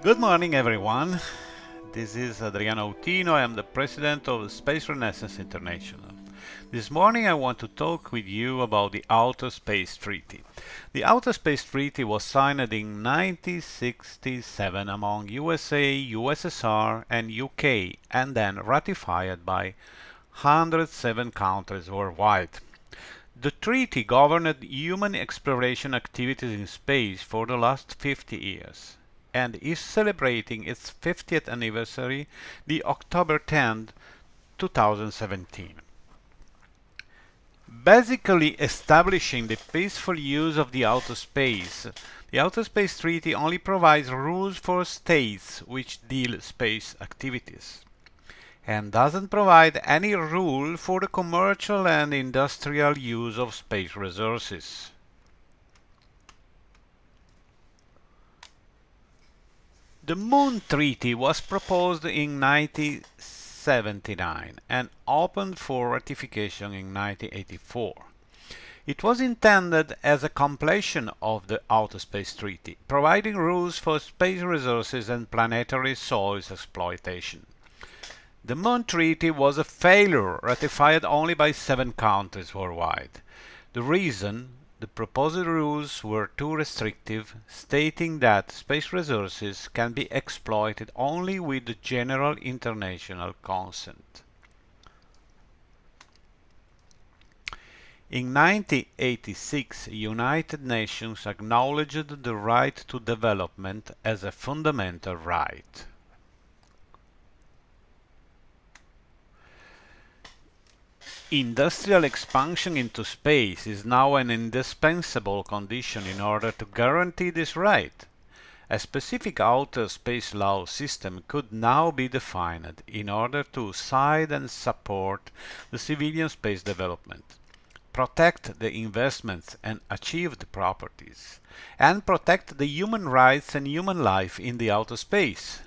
Good morning, everyone. This is Adriano Autino. I am the president of Space Renaissance International. This morning I want to talk with you about the Outer Space Treaty. The Outer Space Treaty was signed in 1967 among USA, USSR and UK and then ratified by 107 countries worldwide. The treaty governed human exploration activities in space for the last 50 years and is celebrating its 50th anniversary the October 10, 2017. Basically establishing the peaceful use of the outer space, the Outer Space Treaty only provides rules for states which deal space activities and doesn't provide any rule for the commercial and industrial use of space resources. The Moon Treaty was proposed in 1979 and opened for ratification in 1984. It was intended as a completion of the Outer Space Treaty, providing rules for space resources and planetary soils exploitation. The Moon Treaty was a failure, ratified only by 7 countries worldwide. The reason? The proposed rules were too restrictive, stating that space resources can be exploited only with general international consent. In 1986, the United Nations acknowledged the right to development as a fundamental right. Industrial expansion into space is now an indispensable condition in order to guarantee this right. A specific outer space law system could now be defined in order to side and support the civilian space development, protect the investments and achieved properties, and protect the human rights and human life in the outer space.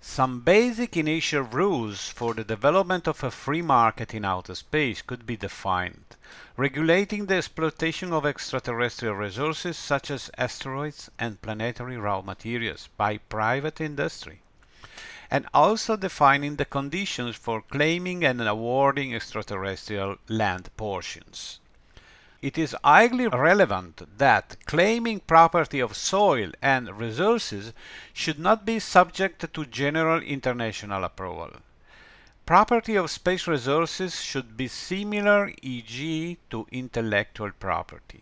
Some basic initial rules for the development of a free market in outer space could be defined, regulating the exploitation of extraterrestrial resources such as asteroids and planetary raw materials by private industry, and also defining the conditions for claiming and awarding extraterrestrial land portions. It is highly relevant that claiming property of soil and resources should not be subject to general international approval. Property of space resources should be similar, e.g., to intellectual property.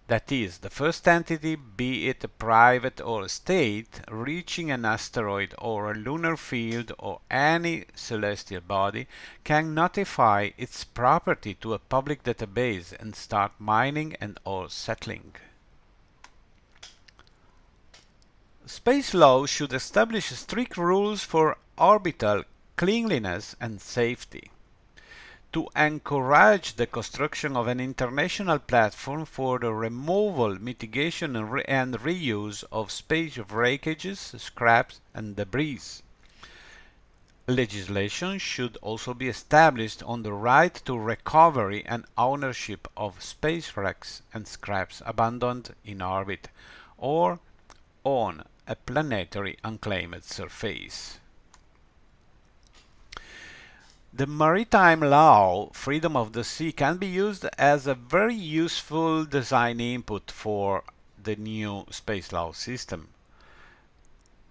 That is, the first entity, be it private or state, reaching an asteroid or a lunar field or any celestial body, can notify its property to a public database and start mining and/or settling. Space law should establish strict rules for orbital cleanliness and safety. To encourage the construction of an international platform for the removal, mitigation and reuse of space wreckages, scraps and debris. Legislation should also be established on the right to recovery and ownership of space wrecks and scraps abandoned in orbit or on a planetary unclaimed surface. The maritime law, freedom of the sea, can be used as a very useful design input for the new space law system.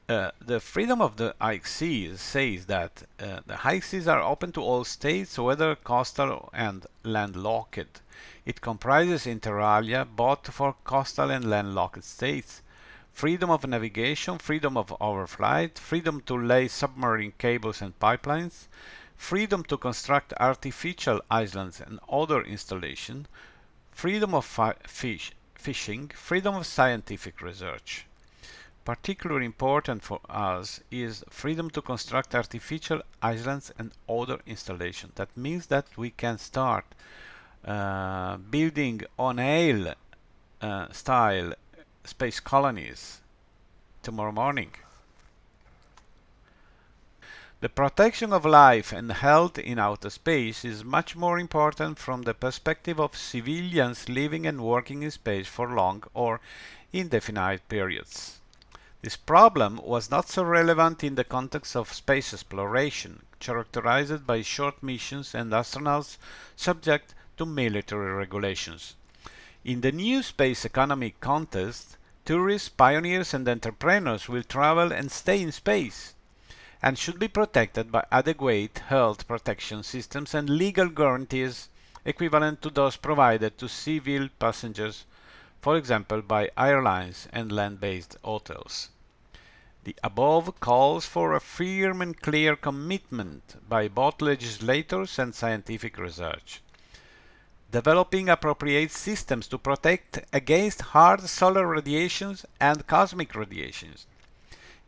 The freedom of the high seas says that the high seas are open to all states, whether coastal and landlocked. It comprises inter alia, both for coastal and landlocked states. Freedom of navigation, freedom of overflight, freedom to lay submarine cables and pipelines, freedom to construct artificial islands and other installations, freedom of fishing, freedom of scientific research. Particularly important for us is freedom to construct artificial islands and other installations. That means that we can start building on-ale style space colonies tomorrow morning. The protection of life and health in outer space is much more important from the perspective of civilians living and working in space for long or indefinite periods. This problem was not so relevant in the context of space exploration, characterized by short missions and astronauts subject to military regulations. In the new space economy context, tourists, pioneers, and entrepreneurs will travel and stay in space, and should be protected by adequate health protection systems and legal guarantees equivalent to those provided to civil passengers, for example by airlines and land-based hotels. The above calls for a firm and clear commitment by both legislators and scientific research. Developing appropriate systems to protect against hard solar radiations and cosmic radiations.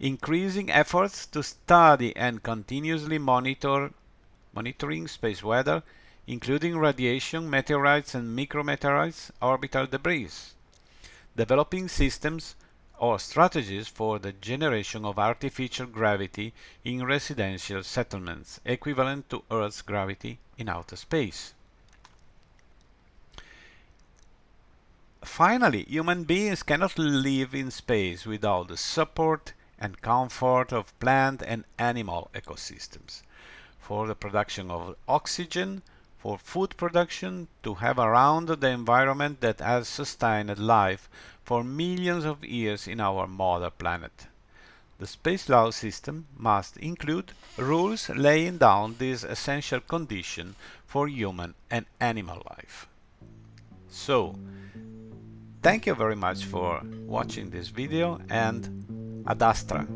Increasing efforts to study and continuously monitoring space weather, including radiation, meteorites and micrometeorites, orbital debris. Developing systems or strategies for the generation of artificial gravity in residential settlements, equivalent to Earth's gravity in outer space. Finally, human beings cannot live in space without the support and comfort of plant and animal ecosystems. For the production of oxygen, for food production, to have around the environment that has sustained life for millions of years in our mother planet. The space law system must include rules laying down this essential condition for human and animal life. So, thank you very much for watching this video, and ad astra.